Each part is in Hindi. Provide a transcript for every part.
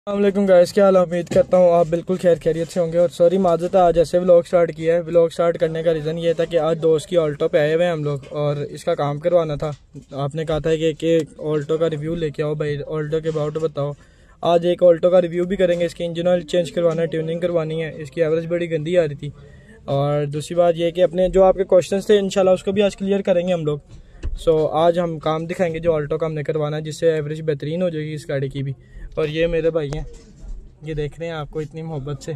अस्सलामुअलैकुम गाइस, क्या हाल है? उम्मीद करता हूँ आप बिल्कुल खैरियत से होंगे। और सॉरी माजरत है, आज ऐसे व्लॉग स्टार्ट किया है। व्लॉग स्टार्ट करने का रीज़न ये था कि आज दोस्त की ऑल्टो पे आए हुए हैं हम लोग और इसका काम करवाना था। आपने कहा था कि ऑल्टो का रिव्यू लेके आओ भाई, ऑल्टो के अबाउट बताओ। आज एक ऑल्टो का रिव्यू भी करेंगे। इसकी इंजन ऑयल चेंज करवाना है, ट्यूनिंग करवानी है। इसकी एवरेज बड़ी गंदी आ रही थी। और दूसरी बात यह कि अपने जो आपके क्वेश्चन थे इंशाल्लाह उसको भी आज क्लियर करेंगे हम लोग। आज हम काम दिखाएंगे जो ऑल्टो का हमने करवाना है, जिससे एवरेज बेहतरीन हो जाएगी इस गाड़ी की भी। और ये मेरे भाई हैं, ये देख रहे हैं आपको इतनी मोहब्बत से।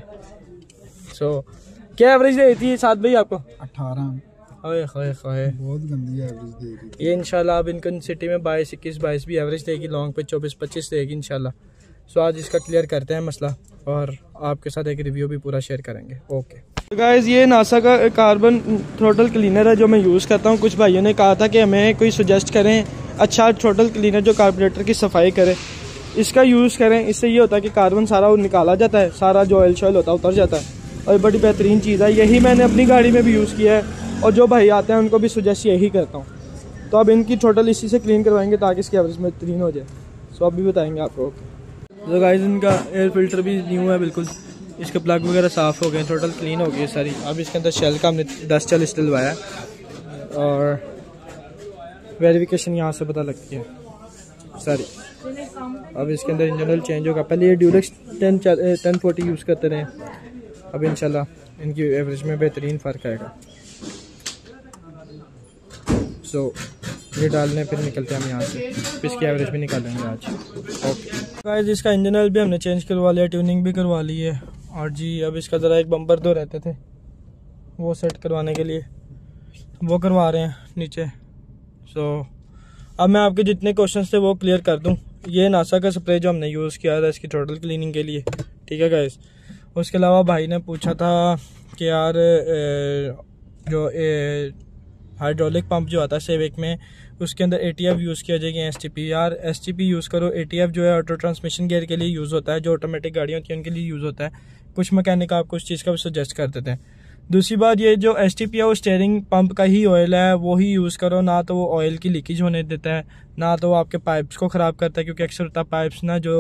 क्या एवरेज दे रही है साथ भाई आपको? 18। ओए खोए खोए, बहुत गंदी एवरेज दे रही है। ये इंशाल्लाह अब इनको सिटी में 22, 21, 22 भी एवरेज देगी, लॉन्ग पे 24, 25 देगी इंशाल्लाह। आज इसका क्लियर करते हैं मसला और आपके साथ एक रिव्यू भी पूरा शेयर करेंगे। ओके तो गाइस, ये नासा का कार्बन थ्रोटल क्लीनर है जो मैं यूज़ करता हूँ। कुछ भाइयों ने कहा था कि हमें कोई सजेस्ट करें अच्छा थ्रोटल क्लीनर जो कार्बोरेटर की सफाई करे। इसका यूज़ करें, इससे ये होता है कि कार्बन सारा निकाला जाता है, सारा जो ऑयल शॉयल होता है उतर जाता है और बड़ी बेहतरीन चीज़ है। यही मैंने अपनी गाड़ी में भी यूज़ किया है और जो भाई आते हैं उनको भी सजेस्ट यही करता हूँ। तो अब इनकी टोटल इसी से क्लीन करवाएंगे ताकि इसकी एवरेज में बेहतरीन हो जाए। अब भी बताएंगे आपको। तो गाइस, इनका एयर फिल्टर भी न्यू है बिल्कुल, इसके प्लग वगैरह साफ़ हो गए, टोटल क्लीन हो गई सारी। अब इसके अंदर शेल का हमने 10-40 डलवाया और वेरिफिकेशन यहाँ से पता लगती है सारी। अब इसके अंदर इंजन ऑयल चेंज होगा। पहले ये ड्यूलेक्स 1040 यूज़ करते रहे, अब इंशाल्लाह इनकी एवरेज में बेहतरीन फ़र्क आएगा। ये डालने फिर निकलते हैं हम यहाँ से, फिर इसकी एवरेज भी निकालेंगे आज। ओके गाइस, इसका इंजन ऑयल भी हमने चेंज करवा लिया, ट्यूनिंग भी करवा ली है। और जी अब इसका ज़रा एक बम्पर दो रहते थे, वो सेट करवाने के लिए वो करवा रहे हैं नीचे। अब मैं आपके जितने क्वेश्चंस थे वो क्लियर कर दूं। ये नासा का स्प्रे जो हमने यूज़ किया था इसकी टोटल क्लीनिंग के लिए, ठीक है गाइस। उसके अलावा भाई ने पूछा था कि यार जो हाइड्रोलिक पंप जो आता है सेविक में, उसके अंदर ATF यूज़ किया जाएगी STP। यार STP यूज़ करो। ATF जो है ऑटो ट्रांसमिशन गियर के लिए यूज़ होता है, जो ऑटोमेटिक गाड़ियाँ होती हैं उनके लिए यूज़ होता है। कुछ मैकेनिक आपको उस चीज़ का भी सजेस्ट कर देते हैं। दूसरी बात, ये जो STP है वो स्टीयरिंग पंप का ही ऑयल है, वो ही यूज़ करो। ना तो वो ऑयल की लीकेज होने देता है, ना तो वो आपके पाइप्स को ख़राब करता है, क्योंकि अक्सर होता है पाइप्स ना जो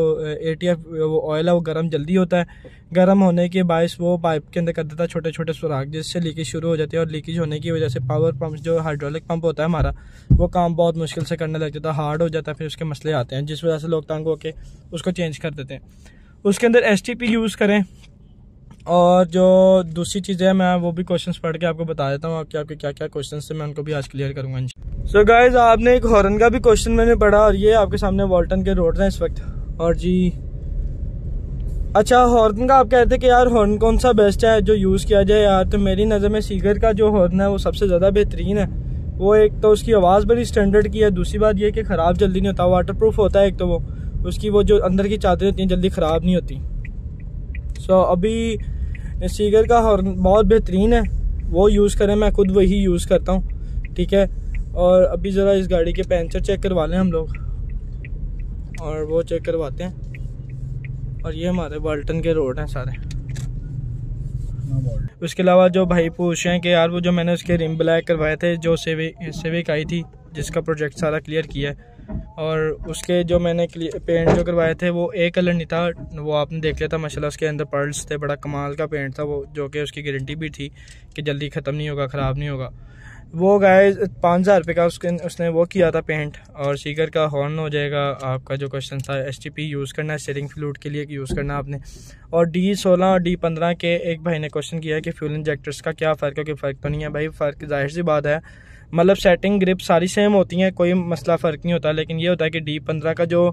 ATF वो ऑयल है वो गर्म जल्दी होता है। गर्म होने के बायस वो पाइप के अंदर कर देता है छोटे छोटे सुराख, जिससे लीकेज शुरू हो जाती है। और लीकेज होने की वजह से पावर पंप जो हाइड्रोलिक पंप होता है हमारा, वो काम बहुत मुश्किल से करने लग जाता है, हार्ड हो जाता है, फिर उसके मसले आते हैं, जिस वजह से लोग तंग होकर उसको चेंज कर देते हैं। उसके अंदर STP यूज़ करें। और जो दूसरी चीज़ है मैं वो भी क्वेश्चंस पढ़ के आपको बता देता हूँ आपके क्या क्या क्वेश्चंस थे, मैं उनको भी आज क्लियर करूँगा। सो गाइस, आपने एक हॉर्न का भी क्वेश्चन मैंने पढ़ा और ये आपके सामने वॉल्टन के रोड हैं इस वक्त। और जी अच्छा, हॉर्न का आप कहते हैं कि यार हॉर्न कौन सा बेस्ट है जो यूज़ किया जाए यार, तो मेरी नज़र में सीगर का जो हॉर्न है वो सबसे ज़्यादा बेहतरीन है। वो एक तो उसकी आवाज़ बड़ी स्टैंडर्ड की है, दूसरी बात ये कि ख़राब जल्दी नहीं होता, वाटर प्रूफ होता है। एक तो वो उसकी वो जो अंदर की चादरें होती हैं जल्दी ख़राब नहीं होती। अभी सीगर का हॉर्न बहुत बेहतरीन है, वो यूज़ करें। मैं खुद वही यूज़ करता हूँ, ठीक है। और अभी ज़रा इस गाड़ी के पंचर चेक करवा लें हम लोग, और वो चेक करवाते हैं। और ये हमारे वाल्टन के रोड हैं सारे। उसके अलावा जो भाई पूछ रहे हैं कि यार वो जो मैंने उसके रिम ब्लैक करवाए थे, जो सेविक आई थी जिसका प्रोजेक्ट सारा क्लियर किया है, और उसके जो मैंने पेंट जो करवाए थे वो एक कलर नहीं था, वो आपने देख लिया था माशाल्लाह। उसके अंदर पर्ल्स थे, बड़ा कमाल का पेंट था वो, जो कि उसकी गारंटी भी थी कि जल्दी ख़त्म नहीं होगा, ख़राब नहीं होगा। वो गाइस 5000 रुपये का उसने वो किया था पेंट। और सीगर का हॉर्न हो जाएगा। आपका जो क्वेश्चन था STP यूज़ करना है, स्टीयरिंग फ्लूइड के लिए यूज़ करना आपने। और D16 और D15 के एक भाई ने क्वेश्चन किया कि फ्यूल इंजेक्टर्स का क्या फ़र्क है, कि फ़र्क तो नहीं है भाई। फ़र्क जाहिर सी बात है, मतलब सेटिंग ग्रिप सारी सेम होती हैं, कोई मसला फ़र्क नहीं होता। लेकिन ये होता है कि D15 का जो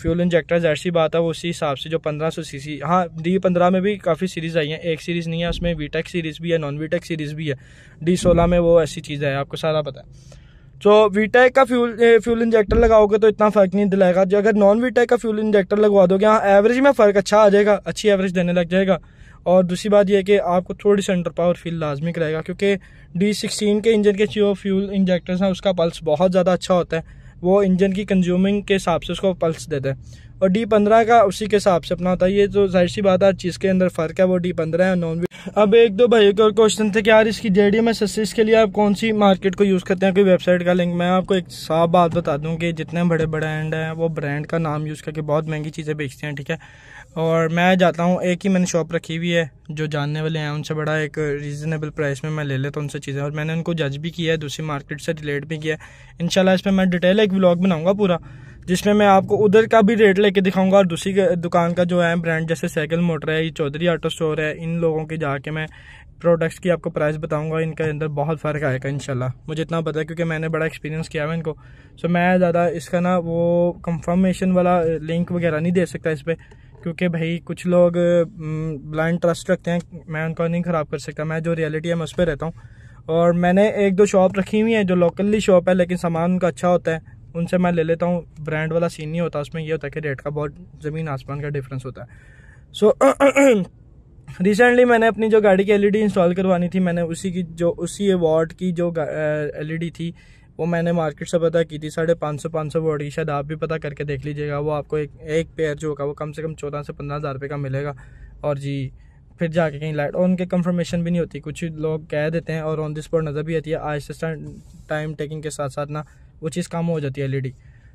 फ्यूल इंजेक्टर जाहिर सी बात है वो उसी हिसाब से जो 1500 cc, हाँ D15 में भी काफ़ी सीरीज़ आई हैं, एक सीरीज़ नहीं है उसमें, VTEC सीरीज़ भी है, नॉन VTEC सीरीज़ भी है। D16 में वो ऐसी चीज़ है, आपको सारा पता है। तो VTEC का फ्यूल इंजेक्टर लगाओगे तो इतना फ़र्क नहीं दिलाएगा। जो अगर नॉन VTEC का फ्यूल इंजेक्टर लगवा दोगे, हाँ एवरेज में फ़र्क अच्छा आ जाएगा, अच्छी एवरेज देने लग जाएगा। और दूसरी बात यह है कि आपको थोड़ी सी अंडर पावर फील लाजमी कराएगा, क्योंकि D16 के इंजन के जो फ्यूल इंजेक्टर्स हैं उसका पल्स बहुत ज़्यादा अच्छा होता है, वो इंजन की कंज्यूमिंग के हिसाब से उसको पल्स देता है। और D15 का उसी के हिसाब से अपना होता है। ये तो जाहिर सी बात है, हर चीज़ के अंदर फ़र्क है, वो D15 है नॉन। अब एक दो भाई का क्वेश्चन थे कि यार इसकी JDM SSC के लिए आप कौन सी मार्केट को यूज़ करते हैं, कोई वेबसाइट का लिंक। मैं आपको एक साफ बात बता दूं कि जितने बड़े ब्रांड हैं वो ब्रांड का नाम यूज़ करके बहुत महंगी चीज़ें बेचते हैं, ठीक है। और मैं जाता हूँ, एक ही मैंने शॉप रखी हुई है, जो जानने वाले हैं उनसे बड़ा एक रीज़नेबल प्राइस में मैं ले लेता हूँ उनसे चीज़ें, और मैंने उनको जज भी किया है, दूसरी मार्केट से रिलेट भी किया है। इंशाल्लाह इस पर मैं डिटेल एक व्लॉग बनाऊंगा पूरा, जिसमें मैं आपको उधर का भी रेट लेके दिखाऊंगा और दूसरी दुकान का जो है ब्रांड, जैसे साइकिल मोटर है, ये चौधरी ऑटो स्टोर है, इन लोगों की जाके मैं प्रोडक्ट्स की आपको प्राइस बताऊंगा। इनके अंदर बहुत फ़र्क आएगा इंशाल्लाह, मुझे इतना पता है क्योंकि मैंने बड़ा एक्सपीरियंस किया है इनको। सो मैं ज़्यादा इसका ना वो कंफर्मेशन वाला लिंक वगैरह नहीं दे सकता इस पर, क्योंकि भाई कुछ लोग ब्लाइंड ट्रस्ट रखते हैं, मैं उनको नहीं ख़राब कर सकता। मैं जो रियलिटी है मैं उस पर रहता हूँ। और मैंने एक दो शॉप रखी हुई है जो लोकली शॉप है, लेकिन सामान उनका अच्छा होता है, उनसे मैं ले लेता हूँ। ब्रांड वाला सीन नहीं होता उसमें, ये होता है कि रेट का बहुत ज़मीन आसमान का डिफरेंस होता है। सो रिसेंटली मैंने अपनी जो गाड़ी की LED इंस्टॉल करवानी थी, मैंने उसी वॉट की जो LED थी वो मैंने मार्केट से पता की थी, 550 वॉट की। शायद आप भी पता करके देख लीजिएगा। वो आपको एक पेयर जो होगा वो कम से कम 14 से 15 हज़ार रुपये का मिलेगा। और जी फिर जाके कहीं लाइट, और उनके कंफर्मेशन भी नहीं होती, कुछ लोग कह देते हैं और ऑन द स्पॉट नज़र भी आती है। आहिस्ता टाइम टेकिंग के साथ साथ ना वो चीज़ कम हो जाती है LED।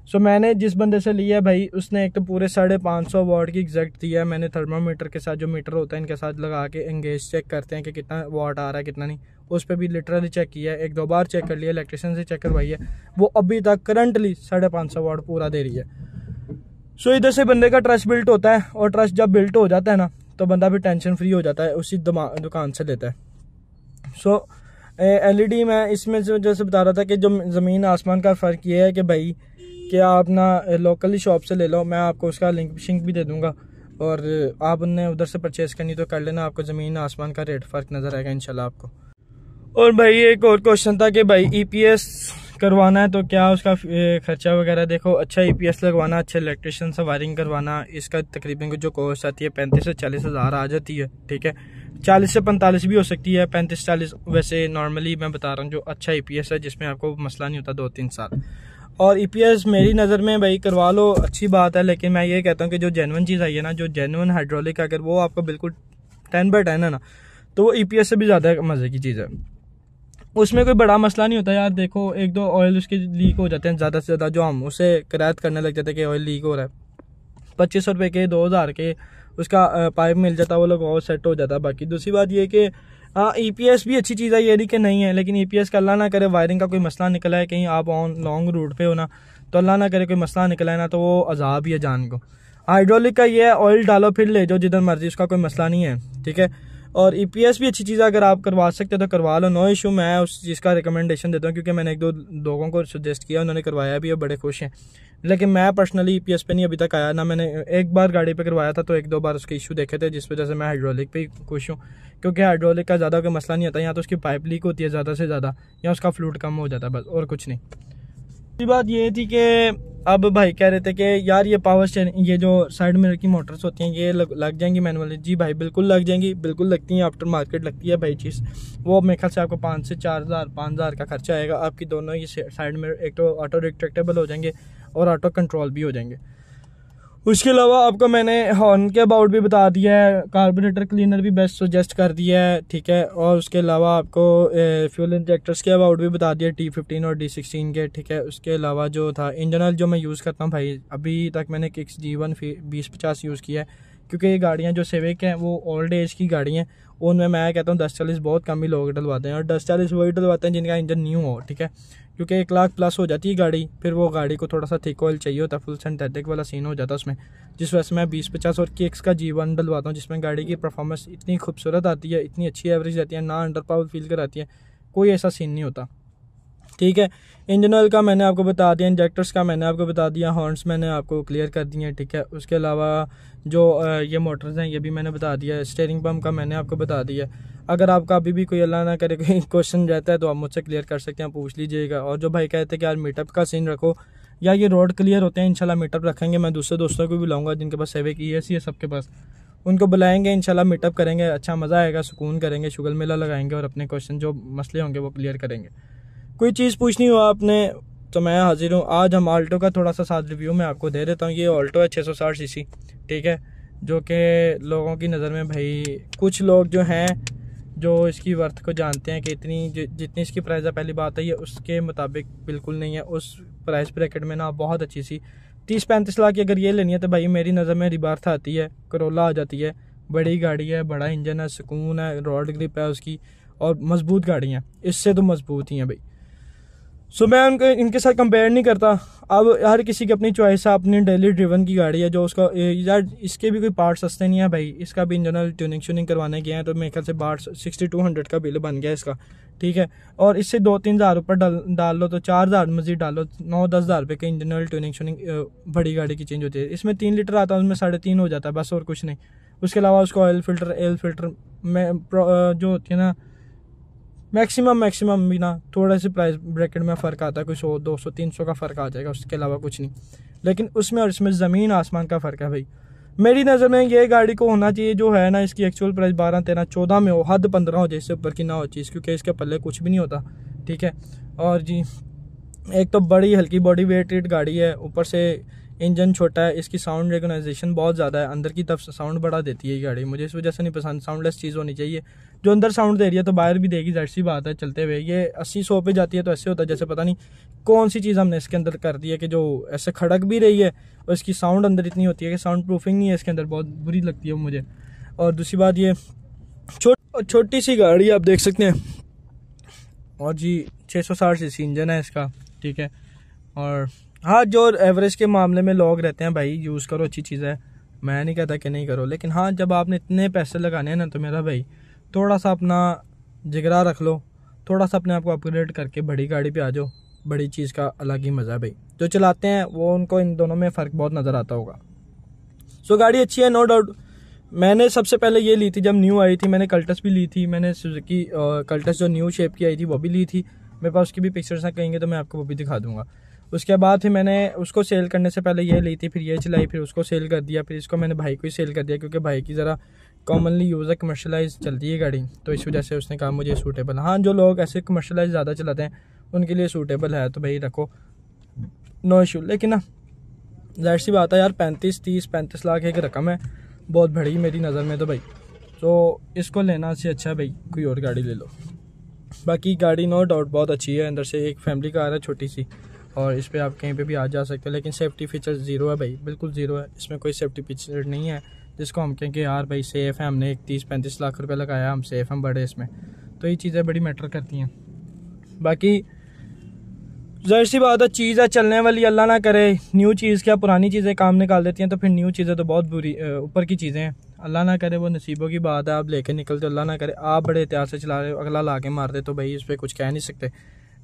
सो मैंने जिस बंदे से लिया भाई, उसने एक तो पूरे 550 वॉट की एग्जैक्ट दिया है। मैंने थर्मामीटर के साथ, जो मीटर होता है इनके साथ लगा के एंगेज चेक करते हैं कि कितना वॉट आ रहा है कितना नहीं, उस पर भी लिटरली चेक किया है, एक दो बार चेक कर लिया, इलेक्ट्रिशियन से चेक करवाई है, वो अभी तक करंटली 550 वॉट पूरा दे रही है। सो इधर से बंदे का ट्रस्ट बिल्ट होता है, और ट्रस्ट जब बिल्ट हो जाता है ना तो बंदा भी टेंशन फ्री हो जाता है, उसी दुकान से लेता है। सो LED मैं इसमें जैसे बता रहा था कि जो ज़मीन आसमान का फ़र्क ये है कि भाई कि आप ना लोकली शॉप से ले लो, मैं आपको उसका लिंक शिंक भी दे दूंगा, और आप उन्हें उधर से परचेस करनी तो कर लेना, आपको ज़मीन आसमान का रेट फ़र्क नज़र आएगा इंशाल्लाह आपको। और भाई एक और क्वेश्चन था कि भाई EPS करवाना है तो क्या उसका खर्चा वगैरह। देखो, अच्छा EPS लगवाना, अच्छे इलेक्ट्रिशियन से वायरिंग करवाना, इसका तकरीबन जो कॉस्ट आती है 35 से 40 हज़ार आ जाती है, ठीक है। 40 से 45 भी हो सकती है, 35-40 वैसे नॉर्मली मैं बता रहा हूँ जो अच्छा EPS है, जिसमें आपको मसला नहीं होता 2-3 साल। और EPS मेरी नज़र में भाई करवा लो, अच्छी बात है, लेकिन मैं ये कहता हूँ कि जो जेन्युइन चीज़ आई है ना, जो जेन्युइन हाइड्रोलिक, अगर वो आपको बिल्कुल 10/10 है ना, तो वो EPS से भी ज़्यादा मज़े की चीज़ है। उसमें कोई बड़ा मसला नहीं होता यार। देखो, एक दो ऑयल उसके लीक हो जाते हैं ज़्यादा से ज़्यादा, जो हम उसे करायत करने लग जाते हैं कि ऑयल लीक हो रहा है, 2500 रुपये के 2000 के उसका पाइप मिल जाता है, वो लोग और सेट हो जाता है। बाकी दूसरी बात ये कि हाँ, EPS भी अच्छी चीज़ है, ये नहीं कि नहीं है, लेकिन EPS का अल्लाह ना करे वायरिंग का कोई मसला निकला है, कहीं आप ऑन लॉन्ग रूट पे हो ना, तो अल्लाह ना करे कोई मसला निकला है ना, तो वो अजाब ही है जान को। हाइड्रोलिक का ये है, ऑयल डालो फिर ले जाओ जिधर मर्जी, उसका कोई मसला नहीं है, ठीक है। और EPS भी अच्छी चीज़ है, अगर आप करवा सकते हो तो करवा लो, नो इशू। मैं उस चीज़ का रिकमेंडेशन देता हूँ, क्योंकि मैंने एक दो लोगों को सजेस्ट किया, उन्होंने करवाया भी और बड़े खुश हैं। लेकिन मैं पर्सनली EPS पे नहीं अभी तक आया ना, मैंने एक बार गाड़ी पे करवाया था तो एक दो बार उसके इशू देखे थे, जिस वजह से मैं हाइड्रोलिक पे खुश हूँ, क्योंकि हाइड्रोलिक का ज़्यादा कोई मसला नहीं आता। या तो उसकी पाइप लीक होती है ज़्यादा से ज़्यादा, या उसका फ्लूइड कम हो जाता है, बस, और कुछ नहीं। दूसरी बात ये थी कि अब भाई कह रहे थे कि यार ये पावर स्टीयरिंग, ये जो साइड मिरर की मोटर्स होती हैं, ये लग जाएंगी मैनुअली। जी भाई बिल्कुल लग जाएंगी, बिल्कुल लगती हैं, आफ्टर मार्केट लगती है भाई चीज़। वो मेरे ख्याल से आपको 5 से 4,000-5,000 का खर्चा आएगा। आपकी दोनों ये साइड मिरर एक तो ऑटो रिट्रैक्टेबल हो जाएंगे और ऑटो कंट्रोल भी हो जाएंगे। उसके अलावा आपको मैंने हॉर्न के अबाउट भी बता दिया है, कार्बोरेटर क्लीनर भी बेस्ट सजेस्ट कर दिया है, ठीक है। और उसके अलावा आपको फ्यूल इंजेक्टर्स के अबाउट भी बता दिया, T15 और D16 के, ठीक है। उसके अलावा जो था इंजन ऑयल जो मैं यूज़ करता हूँ भाई, अभी तक मैंने किक्स G1 2050 यूज़ किया है, क्योंकि ये गाड़ियाँ जो सिविक हैं वो ओल्ड एज की गाड़ी हैं, उनमें मैं कहता हूँ 10-40 बहुत कम ही लोग डलवाते हैं, और 10-40 वही डलवाते हैं जिनका इंजन न्यू हो, ठीक है। क्योंकि 1 लाख प्लस हो जाती है गाड़ी, फिर वो गाड़ी को थोड़ा सा थिक ऑयल चाहिए होता है, फुल सिंथेटिक वाला सीन हो जाता है उसमें, जिस वजह से मैं 2050 और किक्स का G1 डलवाता हूँ, जिसमें गाड़ी की परफॉर्मेंस इतनी खूबसूरत आती है, इतनी अच्छी एवरेज रहती है, ना अंडर पावर फील कराती है, कोई ऐसा सीन नहीं होता, ठीक है। इंजन ऑयल का मैंने आपको बता दिया, इंजेक्टर्स का मैंने आपको बता दिया, हॉर्न्स मैंने आपको क्लियर कर दिए हैं, ठीक है। उसके अलावा जो ये मोटर्स हैं ये भी मैंने बता दिया, स्टीयरिंग पम्प का मैंने आपको बता दिया। अगर आपका अभी भी कोई अल्लाह ना करे कोई क्वेश्चन रहता है तो आप मुझसे क्लियर कर सकते हैं, पूछ लीजिएगा। और जो भाई कहते हैं कि यार मीटअप का सीन रखो, या ये रोड क्लियर होते हैं, इंशाल्लाह मीटअप रखेंगे। मैं दूसरे दोस्तों को भी लाऊंगा जिनके पास सेवे की ESC है सबके पास, उनको बुलाएंगे, इंशाल्लाह मीटअप करेंगे, अच्छा मज़ा आएगा, सुकून करेंगे, शुगल मेला लगाएंगे और अपने क्वेश्चन जो मसले होंगे वो क्लियर करेंगे। कोई चीज़ पूछनी हो आपने तो मैं हाजिर हूँ। आज हम ऑल्टो का थोड़ा सा साथ रिव्यू मैं आपको दे देता हूँ। ये ऑल्टो है 660 सीसी, ठीक है, जो कि लोगों की नज़र में भाई कुछ लोग जो हैं जो इसकी वर्थ को जानते हैं कि इतनी जितनी इसकी प्राइस है, पहली बात है ये उसके मुताबिक बिल्कुल नहीं है। उस प्राइस ब्रैकेट में ना बहुत अच्छी सी 30-35 लाख की अगर ये लेनी है तो भाई मेरी नज़र में रिबार्थ आती है, करोला आ जाती है। बड़ी गाड़ी है, बड़ा इंजन है, सुकून है, रोड ग्रिप है उसकी, और मजबूत गाड़ी है, इससे तो मजबूत ही हैं भाई। सो मैं उनको इनके साथ कंपेयर नहीं करता। अब हर किसी की अपनी चॉइस है, अपनी डेली ड्रिवन की गाड़ी है जो उसका यार इसके भी कोई पार्ट सस्ते नहीं है भाई। इसका भी इंजनल ट्यूनिंग श्यूनिंग करवाने गए हैं तो मेरे ख्याल से 6200 का बिल बन गया इसका, ठीक है। और इससे 2-3 हज़ार ऊपर डाल लो तो 4 हज़ार मजीद डालो, 9-10 हज़ार रुपये का इंजनल ट्यूनिंग श्यूनिंग बड़ी गाड़ी की चेंज होती है। इसमें 3 लीटर आता है, उसमें 3.5 हो जाता है बस, और कुछ नहीं। उसके अलावा उसका ऑयल फिल्टर में जो होती है ना मैक्सिमम भी ना थोड़ा से प्राइस ब्रैकेट में फ़र्क आता है, कोई 100-200-300 का फ़र्क आ जाएगा, उसके अलावा कुछ नहीं। लेकिन उसमें और इसमें ज़मीन आसमान का फ़र्क है भाई। मेरी नज़र में ये गाड़ी को होना चाहिए जो है ना इसकी एक्चुअल प्राइस 12, 13, 14 में हो, हद 15 हो जाए, इससे ऊपर की ना हो चीज़, क्योंकि इसके पल्ले कुछ भी नहीं होता, ठीक है। और जी एक तो बड़ी हल्की बॉडी वेटेड गाड़ी है, ऊपर से इंजन छोटा है, इसकी साउंड रिकॉग्नाइजेशन बहुत ज़्यादा है, अंदर की तरफ साउंड बढ़ा देती है ये गाड़ी, मुझे इस वजह से नहीं पसंद। साउंडलेस चीज़ होनी चाहिए, जो अंदर साउंड दे रही है तो बाहर भी देगी, जाहिर सी बात है चलते हुए। ये 80-100 पे जाती है तो ऐसे होता है जैसे पता नहीं कौन सी चीज़ हमने इसके अंदर कर दी है कि जो ऐसे खड़क भी रही है, और इसकी साउंड अंदर इतनी होती है कि साउंड प्रूफिंग नहीं है इसके अंदर, बहुत बुरी लगती है मुझे। और दूसरी बात ये छोटी सी गाड़ी आप देख सकते हैं, और जी 660 सीसी इंजन है इसका, ठीक है। और हाँ, जो एवरेज के मामले में लोग रहते हैं भाई यूज़ करो, अच्छी चीज़ है, मैं नहीं कहता कि नहीं करो, लेकिन हाँ जब आपने इतने पैसे लगाने हैं ना तो मेरा भाई थोड़ा सा अपना जिगरा रख लो, थोड़ा सा अपने आप को अपग्रेड करके बड़ी गाड़ी पे आ जाओ। बड़ी चीज़ का अलग ही मज़ा है भाई, जो चलाते हैं वो उनको इन दोनों में फ़र्क बहुत नज़र आता होगा। सो गाड़ी अच्छी है, नो डाउट। मैंने सबसे पहले ये ली थी जब न्यू आई थी, मैंने कल्टस भी ली थी, मैंने सुजुकी कल्टस जो न्यू शेप की आई थी वो भी ली थी, मेरे पास उसकी भी पिक्चर्स हैं, कहेंगे तो मैं आपको वो भी दिखा दूंगा। उसके बाद फिर मैंने उसको सेल करने से पहले ये ली थी, फिर ये चलाई, फिर उसको सेल कर दिया, फिर इसको मैंने भाई को ही सेल कर दिया, क्योंकि भाई की ज़रा कॉमनली यूज़ है, कमर्शलाइज चलती है गाड़ी, तो इस वजह से उसने कहा मुझे सूटेबल। हाँ, जो लोग ऐसे कमर्शलाइज ज़्यादा चलाते हैं उनके लिए सूटेबल है तो भाई रखो, नो इशू। लेकिन ना जाहिर सी बात है यार, 35 लाख एक रकम है, बहुत बड़ी मेरी नज़र में तो भाई। तो इसको लेना से अच्छा भाई कोई और गाड़ी ले लो। बाकी गाड़ी नो डाउट बहुत अच्छी है, अंदर से एक फैमिली कार है छोटी सी, और इस पर आप कहीं पे भी आ जा सकते हो, लेकिन सेफ्टी फीचर ज़ीरो है भाई, बिल्कुल ज़ीरो है। इसमें कोई सेफ्टी फीचर नहीं है जिसको हम कहें कि यार भाई सेफ़ है, हमने 30-35 लाख रुपए लगाया, हम सेफ़ हम बड़े इसमें, तो ये चीज़ें बड़ी मैटर करती हैं। बाकी ज़ाहिर सी बात है चीज़ है चलने वाली, अल्लाह ना करे न्यू चीज़ क्या पुरानी चीज़ें काम निकाल देती हैं, तो फिर न्यू चीज़ें तो बहुत बुरी ऊपर की चीज़ें हैं, अल्लाह ना करे, वो नसीबों की बात है। आप लेके निकलते, अल्लाह ना करे आप बड़े एहतियात से चला रहे हो, अगला ला के मार दे तो भाई इस पर कुछ कह नहीं सकते।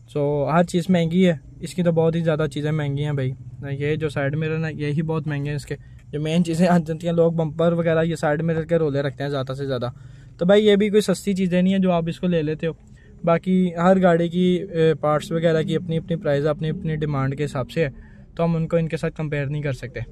सो हर चीज़ महंगी है इसकी, तो बहुत ही ज़्यादा चीज़ें महंगी हैं भाई। ये जो साइड मिरर ना यही बहुत महंगे हैं इसके, जो मेन चीज़ें आ जाती हैं, लोग बम्पर वगैरह ये साइड मिरर के रोले रखते हैं ज़्यादा से ज़्यादा, तो भाई ये भी कोई सस्ती चीज़ें नहीं है जो आप इसको ले लेते हो। बाकी हर गाड़ी की पार्ट्स वगैरह की अपनी अपनी प्राइस अपनी अपनी डिमांड के हिसाब से है, तो हम उनको इनके साथ कंपेयर नहीं कर सकते,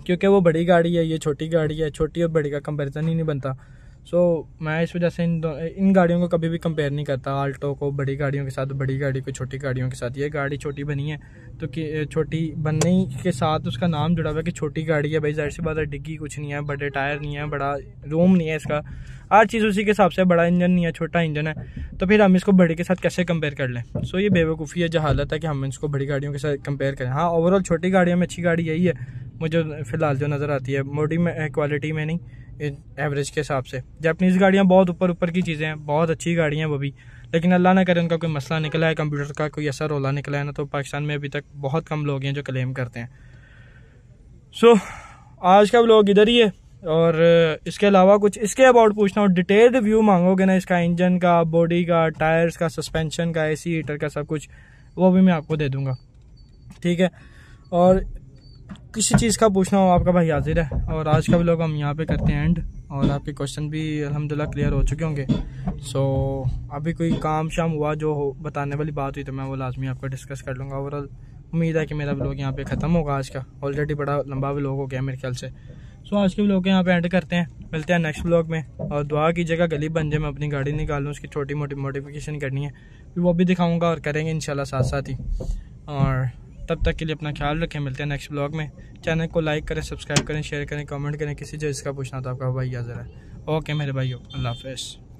क्योंकि वो बड़ी गाड़ी है, ये छोटी गाड़ी है, छोटी और बड़ी का कंपैरिजन ही नहीं बनता। सो मैं इस वजह से इन गाड़ियों को कभी भी कंपेयर नहीं करता, आल्टो को बड़ी गाड़ियों के साथ, बड़ी गाड़ी को छोटी गाड़ियों के साथ। ये गाड़ी छोटी बनी है तो कि छोटी बनने के साथ उसका नाम जुड़ा हुआ है कि छोटी गाड़ी है भाई, जाहिर सी बात है डिग्गी कुछ नहीं है, बड़े टायर नहीं है, बड़ा रूम नहीं है इसका, हर चीज़ उसी के हिसाब से, बड़ा इंजन नहीं है, छोटा इंजन है, तो फिर हम इसको बड़ी के साथ कैसे कंपेयर कर लें। सो ये बेवकूफ़ी है, जहालत है कि हम इसको बड़ी गाड़ियों के साथ कंपेयर करें। हाँ, ओवरऑल छोटी गाड़ियों में अच्छी गाड़ी यही है मुझे फ़िलहाल जो नज़र आती है, मोडी में क्वालिटी में नहीं, एवरेज के हिसाब से। जापानीज़ गाड़ियाँ बहुत ऊपर की चीज़ें हैं, बहुत अच्छी गाड़ियाँ वो भी, लेकिन अल्लाह ना करे उनका कोई मसला निकला है, कंप्यूटर का कोई ऐसा रोला निकला है ना, तो पाकिस्तान में अभी तक बहुत कम लोग हैं जो क्लेम करते हैं। सो आज का व्लॉग इधर ही है, और इसके अलावा कुछ इसके अबाउट पूछना हो, डिटेल रिव्यू मांगोगे ना इसका, इंजन का, बॉडी का, टायर्स का, सस्पेंशन का, एसी हीटर का, सब कुछ वो भी मैं आपको दे दूँगा, ठीक है। और किसी चीज़ का पूछना हो आपका भाई हाजिर है। और आज का व्लॉग हम यहाँ पे करते हैं एंड, और आपके क्वेश्चन भी अल्हम्दुलिल्लाह क्लियर हो चुके होंगे। सो अभी कोई काम शाम हुआ जो बताने वाली बात हुई तो मैं वो लाजमी आपको डिस्कस कर लूँगा। ओवरऑल उम्मीद है कि मेरा व्लॉग यहाँ पे ख़त्म होगा आज का, ऑलरेडी बड़ा लंबा व्लॉग हो गया मेरे ख्याल से। सो आज के व्लॉग यहाँ पे एंड करते हैं, मिलते हैं नेक्स्ट व्लॉग में। और दुआ कीजिएगा गली बन जाए, मैं अपनी गाड़ी निकालूँ, उसकी छोटी मोटी मॉडिफिकेशन करनी है, फिर वो भी दिखाऊँगा और करेंगे इंशाल्लाह साथ साथ ही। और तब तक के लिए अपना ख्याल रखें, मिलते हैं नेक्स्ट ब्लॉग में। चैनल को लाइक करें, सब्सक्राइब करें, शेयर करें, कमेंट करें। किसी चीज़ का पूछना तो आपका भाई हाज़िर है। ओके मेरे भाइयों, अल्लाह हाफ़िज़।